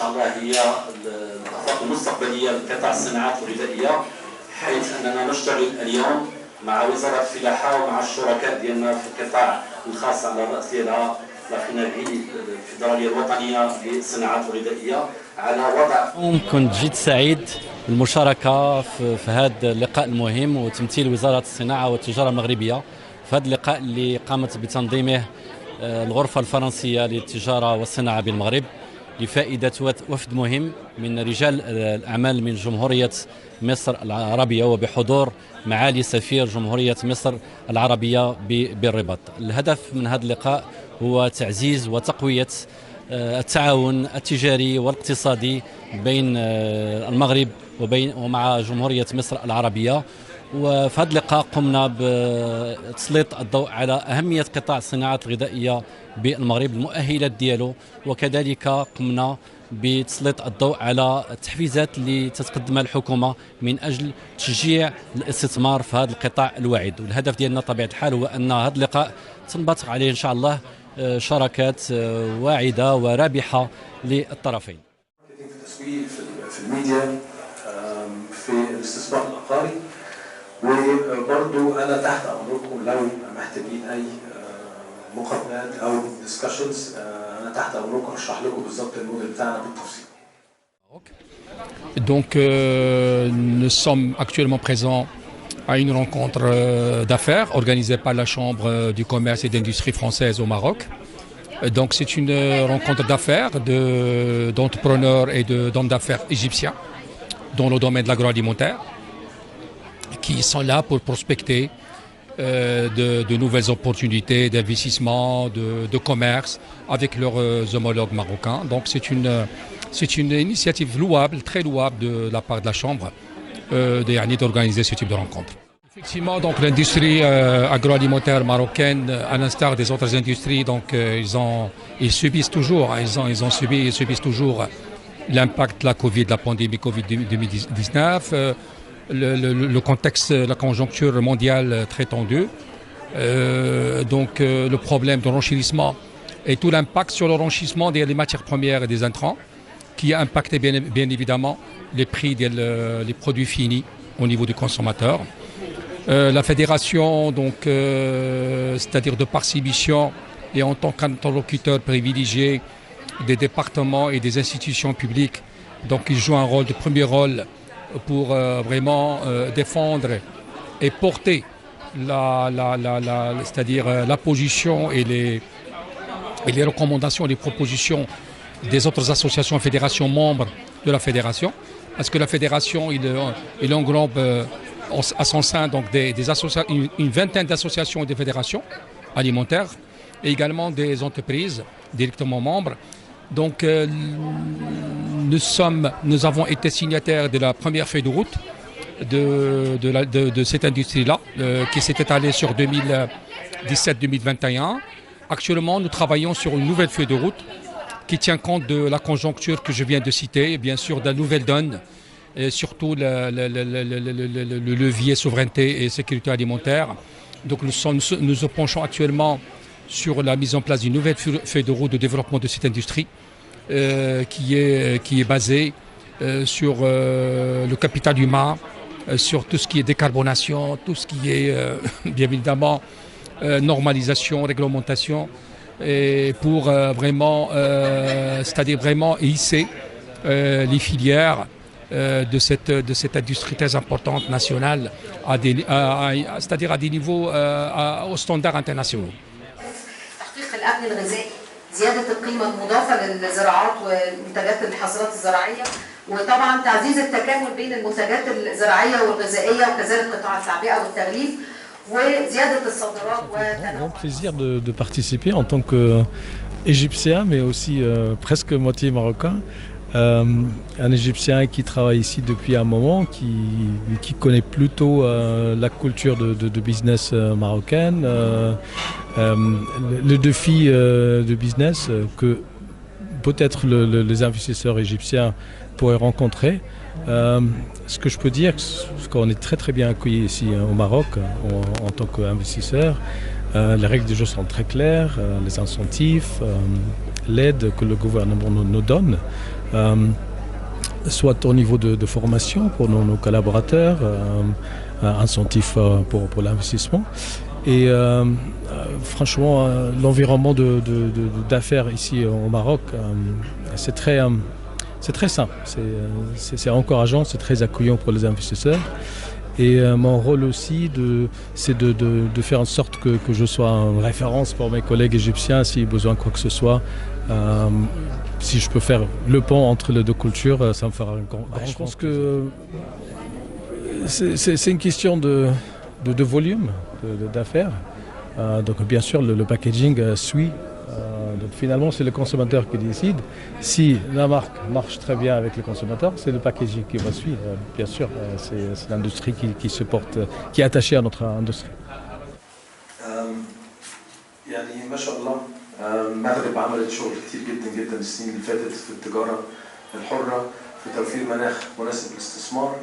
شاء الله هي الخطوات المستقبليه لقطاع الصناعات الغذائيه، حيث اننا نشتغل اليوم مع وزاره الفلاحه ومع الشركاء ديالنا في القطاع الخاص على الراس ديالها الفيدراليه الوطنيه للصناعات الغذائيه على وضع. كنت جد سعيد بالمشاركه في هذا اللقاء المهم وتمثيل وزاره الصناعه والتجاره المغربيه في هذا اللقاء اللي قامت بتنظيمه الغرفه الفرنسيه للتجاره والصناعه بالمغرب لفائده وفد مهم من رجال الاعمال من جمهوريه مصر العربيه وبحضور معالي سفير جمهوريه مصر العربيه بالرباط. الهدف من هذا اللقاء هو تعزيز وتقويه التعاون التجاري والاقتصادي بين المغرب ومع جمهوريه مصر العربيه. وفي هذا اللقاء قمنا بتسليط الضوء على أهمية قطاع الصناعات الغذائية بالمغرب، المؤهلات ديالو، وكذلك قمنا بتسليط الضوء على التحفيزات اللي تتقدمها الحكومة من أجل تشجيع الاستثمار في هذا القطاع الواعد. والهدف ديالنا طبيعة الحال هو أن هذا اللقاء تنبثق عليه إن شاء الله شراكات واعدة ورابحة للطرفين. التسويق في الميديا، في الاستثمار العقاري، وبرضو أنا تحت أمركم لو محتاجين أي مقابلات أو ديسكشنز، أنا تحت أمركم أشرح لكم بالظبط الموديل بتاعنا بالتفصيل. Donc nous sommes actuellement présents à une rencontre d'affaires organisée par la Chambre du commerce et d'industrie française au Maroc. Donc c'est une rencontre d'affaires d'entrepreneurs et d'hommes d'affaires égyptiens dans le domaine de l'agroalimentaire, qui sont là pour prospecter de nouvelles opportunités d'investissement, de commerce avec leurs homologues marocains. Donc c'est une initiative louable, très louable de la part de la Chambre d'organiser ce type de rencontre. Effectivement, donc l'industrie agroalimentaire marocaine, à l'instar des autres industries, donc ils subissent toujours, ils subissent toujours l'impact de la Covid, de la pandémie Covid-19. Le contexte, la conjoncture mondiale très tendue, le problème de renchérissement et tout l'impact sur le renchérissement des matières premières et des intrants qui a impacté bien évidemment les prix des produits finis au niveau du consommateur. La fédération, c'est-à-dire de par ses missions et en tant qu'interlocuteur privilégié des départements et des institutions publiques, donc il joue un rôle de premier rôle pour vraiment défendre et porter c'est-à-dire la position et les recommandations et les propositions des autres associations et fédérations membres de la fédération, parce que la fédération il englobe à son sein donc une vingtaine d'associations et de fédérations alimentaires et également des entreprises directement membres. Donc nous avons été signataires de la première feuille de route de cette industrie-là qui s'est étalée sur 2017-2021. Actuellement, nous travaillons sur une nouvelle feuille de route qui tient compte de la conjoncture que je viens de citer, et bien sûr de la nouvelle donne, et surtout le levier souveraineté et sécurité alimentaire. Donc nous nous penchons actuellement sur la mise en place d'une nouvelle feuille de route de développement de cette industrie qui est basée sur le capital humain, sur tout ce qui est décarbonation, tout ce qui est bien évidemment normalisation, réglementation, et pour vraiment, c'est-à-dire vraiment hisser les filières de cette industrie très importante nationale, c'est-à-dire à des niveaux aux standards internationaux. الأمن الغذائي، زيادة القيمة المضافة للزراعات والمنتجات الحاصلات الزراعية، وطبعا تعزيز التكامل بين المنتجات الزراعية والغذائية وكذلك قطاع التعبئة والتغليف وزيادة الصادرات وتنوع. Grand plaisir de participer en tant qu'Égyptien, mais aussi presque moitié marocain. Un Égyptien qui travaille ici depuis un moment, qui connaît plutôt la culture de business marocaine, le défi de business que peut-être les investisseurs égyptiens pourraient rencontrer. Ce que je peux dire, c'est qu'on est très très bien accueillis ici au Maroc en tant qu'investisseur. Les règles du jeu sont très claires, les incentives, l'aide que le gouvernement nous donne soit au niveau de formation pour nos collaborateurs, incentif pour l'investissement. Et franchement, l'environnement d'affaires ici au Maroc, c'est très simple, c'est encourageant, c'est très accueillant pour les investisseurs. Et mon rôle aussi, c'est de faire en sorte que je sois une référence pour mes collègues égyptiens si besoin de quoi que ce soit. Si je peux faire le pont entre les deux cultures, ça me fera un grand Je pense que c'est une question de volume d'affaires. Donc bien sûr, le packaging suit. Donc finalement, c'est le consommateur qui décide. Si la marque marche très bien avec le consommateur, c'est le packaging qui va suivre. Bien sûr, c'est l'industrie qui est attachée à notre industrie. يعني ما شاء الله المغرب عملت شغل كتير جدا جدا السنين اللي فاتت في التجارة الحرة في توفير مناخ مناسب للاستثمار.